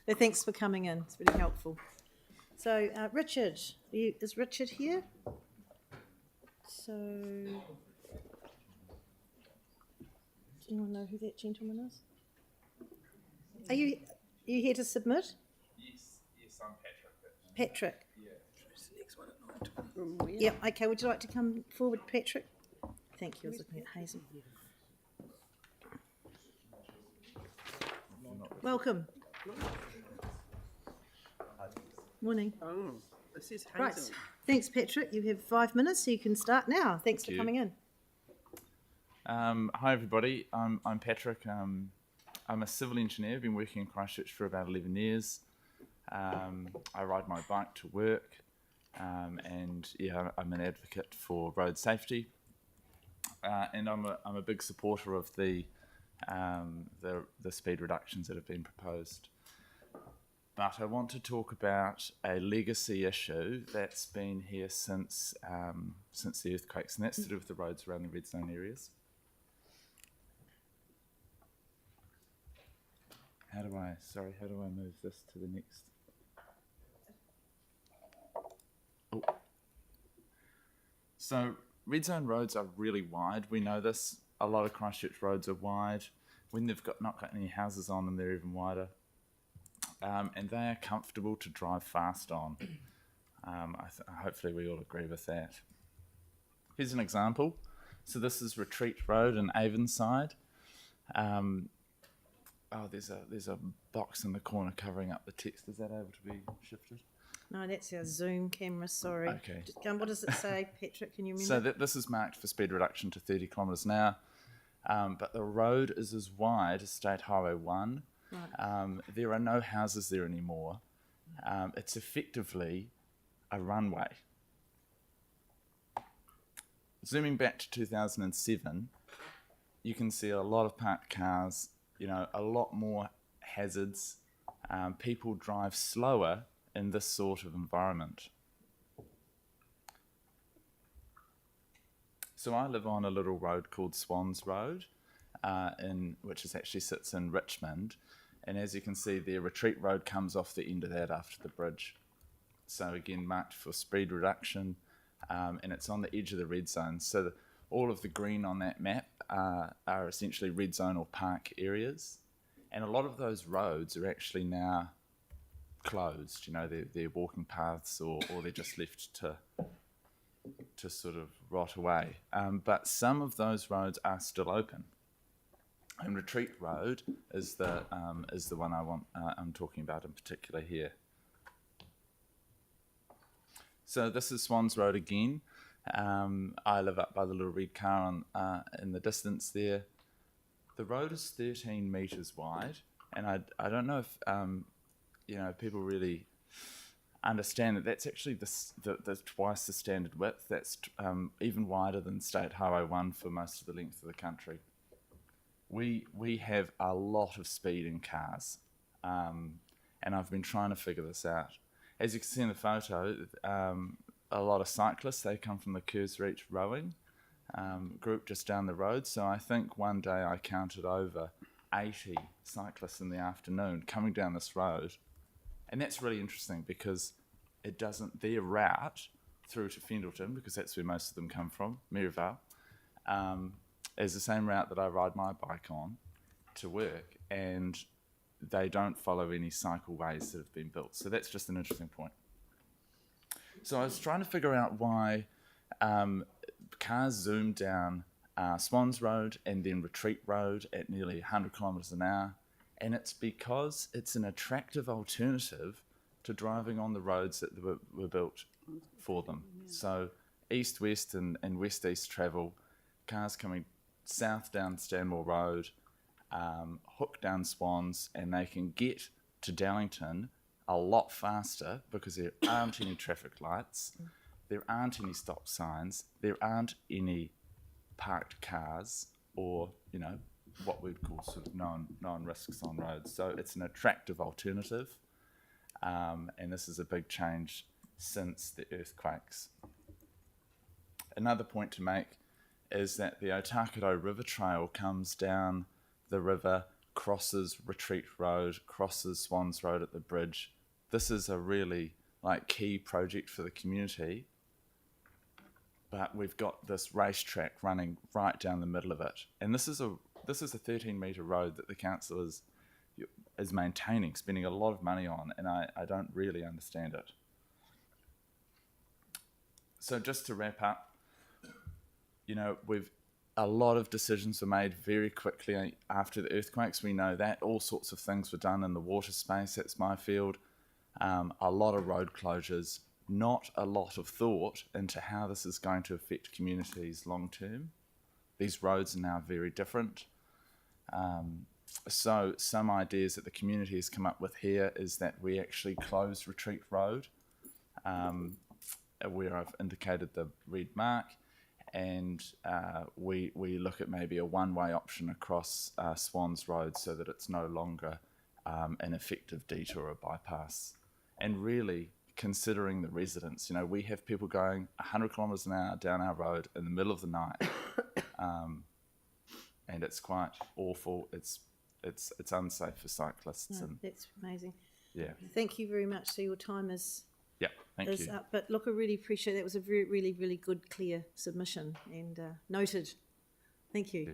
But thanks for coming in. It's really helpful. So, Richard, is Richard here? So, does anyone know who that gentleman is? Are you here to submit? Yes, I'm Patrick. Patrick? Yeah. Yeah, okay. Would you like to come forward, Patrick? Thank you. I was looking at Hazel. Welcome. Morning. Oh, this is Hazel. Right. Thanks, Patrick. You have 5 minutes, so you can start now. Thanks for coming in. Hi everybody, I'm Patrick. I'm a civil engineer. I've been working in Christchurch for about 11 years. I ride my bike to work, and yeah, I'm an advocate for road safety. And I'm a big supporter of the speed reductions that have been proposed. But I want to talk about a legacy issue that's been here since the earthquakes, and that's to do with the roads around the red zone areas. How do I move this to the next? Oh. So red zone roads are really wide. We know this. A lot of Christchurch roads are wide. When they've not got any houses on them, they're even wider. And they are comfortable to drive fast on. Hopefully we all agree with that. Here's an example. So this is Retreat Road in Avonside. There's a box in the corner covering up the text. Is that able to be shifted? No, that's our Zoom camera, sorry. Okay. What does it say, Patrick? Can you remember? So this is marked for speed reduction to 30 kilometres an hour. But the road is as wide as State Highway 1. Right. There are no houses there anymore. It's effectively a runway. Zooming back to 2007, you can see a lot of parked cars, a lot more hazards. People drive slower in this sort of environment. So I live on a little road called Swans Road, which actually sits in Richmond. And as you can see there, Retreat Road comes off the end of that after the bridge. So again, marked for speed reduction, and it's on the edge of the red zone. So all of the green on that map are essentially red zone or park areas. And a lot of those roads are actually now closed. They're walking paths or they're just left to sort of rot away. But some of those roads are still open. And Retreat Road is the one I'm talking about in particular here. So this is Swans Road again. I live up by the little red car in the distance there. The road is 13 metres wide, and I don't know if people really understand that that's actually the twice the standard width. That's even wider than State Highway 1 for most of the length of the country. We have a lot of speed in cars, and I've been trying to figure this out. As you can see in the photo, a lot of cyclists, they come from the Kerrs Reach rowing group just down the road. So I think one day I counted over 80 cyclists in the afternoon coming down this road. And that's really interesting because their route through to Fendleton, because that's where most of them come from, Maryvale, is the same route that I ride my bike on to work, and they don't follow any cycleways that have been built. So that's just an interesting point. So I was trying to figure out why cars zoom down Swans Road and then Retreat Road at nearly 100 kilometres an hour, and it's because it's an attractive alternative to driving on the roads that were built for them. So east-west and west-east travel, cars coming south down Stanmore Road, hook down Swans, and they can get to Dallington a lot faster because there aren't any traffic lights, there aren't any stop signs, there aren't any parked cars or, what we'd call sort of known risks on roads. So it's an attractive alternative, and this is a big change since the earthquakes. Another point to make is that the Otakaro River Trail comes down the river crosses Retreat Road, crosses Swans Road at the bridge. This is a really key project for the community, but we've got this racetrack running right down the middle of it, and this is a 13-metre road that the council is maintaining, spending a lot of money on, and I don't really understand it. So just to wrap up, a lot of decisions were made very quickly after the earthquakes. We know that all sorts of things were done in the water space. That's my field. A lot of road closures, not a lot of thought into how this is going to affect communities long term. These roads are now very different. So some ideas that the community has come up with here is that we actually close Retreat Road, where I've indicated the red mark, and we look at maybe a one-way option across Swans Road so that it's no longer an effective detour or bypass. And really considering the residents, we have people going 100 kilometres an hour down our road in the middle of the night, and it's quite awful. It's unsafe for cyclists. No, and that's amazing. yeah, Thank you very much. So your time is thank you. up. But look, I really appreciate that. It was a really, really good, clear submission and noted. Thank you. Yeah.